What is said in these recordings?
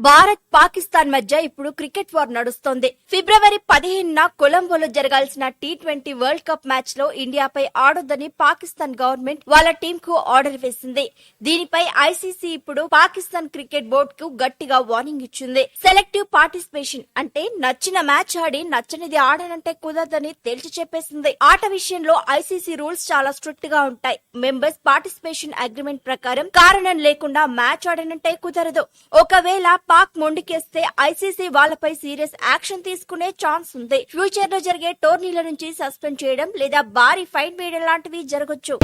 భారత్ పాకిస్తాన్ మధ్య ఇప్పుడు cricket war నడుస్తోంది. ఫిబ్రవరి 15న కొలంబోలో జరగాల్సిన టీ20 వరల్డ్ కప్ మ్యాచ్ లో ఇండియాపై ఆడొద్దని పాకిస్తాన్ గవర్నమెంట్ వాళ్ళ టీం కు ఆర్డర్ వేసింది. దీనిపై ఐసీసీ ఇప్పుడు పాకిస్తాన్ క్రికెట్ బోర్డు కు గట్టిగా వార్నింగ్ ఇచ్చింది. సెలెక్టివ్ పార్టిసిపేషన్ అంటే నచ్చిన మ్యాచ్ ఆడి నచ్చనిది ఆడనంటే కుదరదని తేల్చి చెప్పేసింది. ఆట విషయంలో ఐసీసీ రూల్స్ చాలా స్ట్రిక్ట్ గా ఉంటాయి. మెంబర్స్ పార్టిసిపేషన్ అగ్రిమెంట్ ప్రకారం కారణం లేకుండా మ్యాచ్ ఆడనంటే కుదరదు. ఒకవేళ పాక్ మొండికేస్తే ఐసీసీ వాళ్ళపై సీరియస్ యాక్షన్ తీసుకునే ఛాన్స్ ఉంది. ఫ్యూచర్ లో జరిగే టోర్నీల నుంచి సస్పెండ్ చేయడం లేదా భారీ ఫైన్ వేయడం లాంటివి జరగొచ్చు.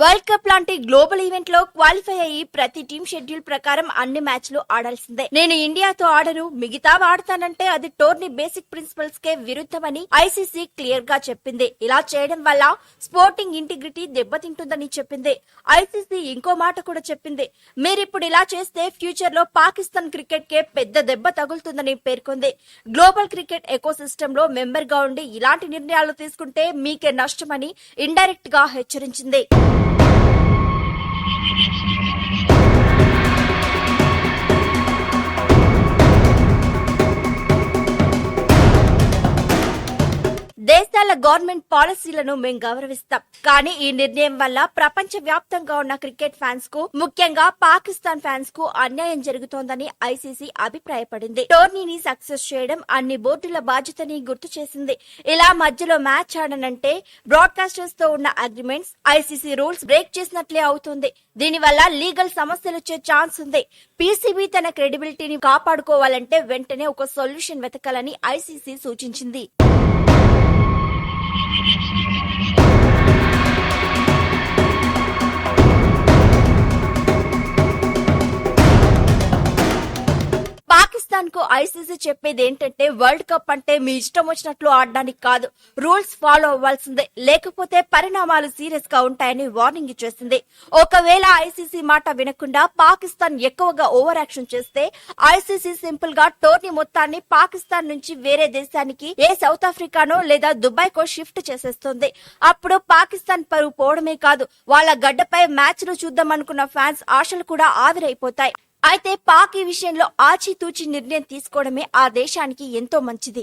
వరల్డ్ కప్ లాంటి గ్లోబల్ ఈవెంట్ లో క్వాలిఫై అయ్యి ప్రతి టీం షెడ్యూల్ ప్రకారం అన్ని మ్యాచ్లు ఆడాల్సిందే. నేను ఇండియాతో ఆడను, మిగతా ఆడతానంటే అది టోర్నీ బేసిక్ ప్రిన్సిపల్స్ కే విరుద్ధమని ఐసీసీ క్లియర్ గా చెప్పింది. ఇలా చేయడం వల్ల స్పోర్టింగ్ ఇంటిగ్రిటీ దెబ్బతింటుందని చెప్పింది. ఐసీసీ ఇంకో మాట కూడా చెప్పింది. మీరిప్పుడు ఇలా చేస్తే ఫ్యూచర్ లో పాకిస్తాన్ క్రికెట్ కే పెద్ద దెబ్బ తగులుతుందని పేర్కొంది. గ్లోబల్ క్రికెట్ ఎకోసిస్టమ్ లో మెంబర్ గా ఉండి ఇలాంటి నిర్ణయాలు తీసుకుంటే మీకే నష్టమని ఇండైరెక్ట్ గా హెచ్చరించింది. దేశాల గవర్నమెంట్ పాలసీలను మేం గౌరవిస్తాం, కానీ ఈ నిర్ణయం వల్ల ప్రపంచ వ్యాప్తంగా ఉన్న క్రికెట్ ఫ్యాన్స్ కు, ముఖ్యంగా పాకిస్తాన్ ఫ్యాన్స్ కు అన్యాయం జరుగుతోందని ఐసీసీ అభిప్రాయపడింది. టోర్నీని సక్సెస్ చేయడం అన్ని బోర్డుల బాధ్యతని గుర్తు చేసింది. ఇలా మధ్యలో మ్యాచ్ ఆడనంటే బ్రాడ్కాస్టర్స్ తో ఉన్న అగ్రిమెంట్స్, ఐసీసీ రూల్స్ బ్రేక్ చేసినట్లే అవుతుంది. దీనివల్ల లీగల్ సమస్యలు వచ్చే ఛాన్స్ ఉంది. పీసీబీ తన క్రెడిబిలిటీని కాపాడుకోవాలంటే వెంటనే ఒక సొల్యూషన్ వెతకాలని ఐసీసీ సూచించింది. పాకిస్తాన్ కు ఐసీసీ చెప్పేది ఏంటంటే వరల్డ్ కప్ అంటే మీ ఇష్టం వచ్చినట్లు ఆడడానికి కాదు, రూల్స్ ఫాలో అవ్వాల్సిందే, లేకపోతే పరిణామాలు సీరియస్ గా ఉంటాయని వార్నింగ్ ఇచ్చేసింది. ఒకవేళ ఐసీసీ మాట వినకుండా పాకిస్తాన్ ఎక్కువగా ఓవర్ యాక్షన్ చేస్తే ఐసీసీ సింపుల్ గా టోర్నీ మొత్తాన్ని పాకిస్తాన్ నుంచి వేరే దేశానికి, ఏ సౌత్ ఆఫ్రికానో లేదా దుబాయ్ కో షిఫ్ట్ చేసేస్తుంది. అప్పుడు పాకిస్తాన్ పరువు పోవడమే కాదు, వాళ్ళ గడ్డపై మ్యాచ్ ను చూద్దామనుకున్న ఫ్యాన్స్ ఆశలు కూడా ఆవిరైపోతాయి. అయితే పాక్ ఈ విషయంలో ఆచితూచి నిర్ణయం తీసుకోవడమే ఆ దేశానికి ఎంతో మంచిది.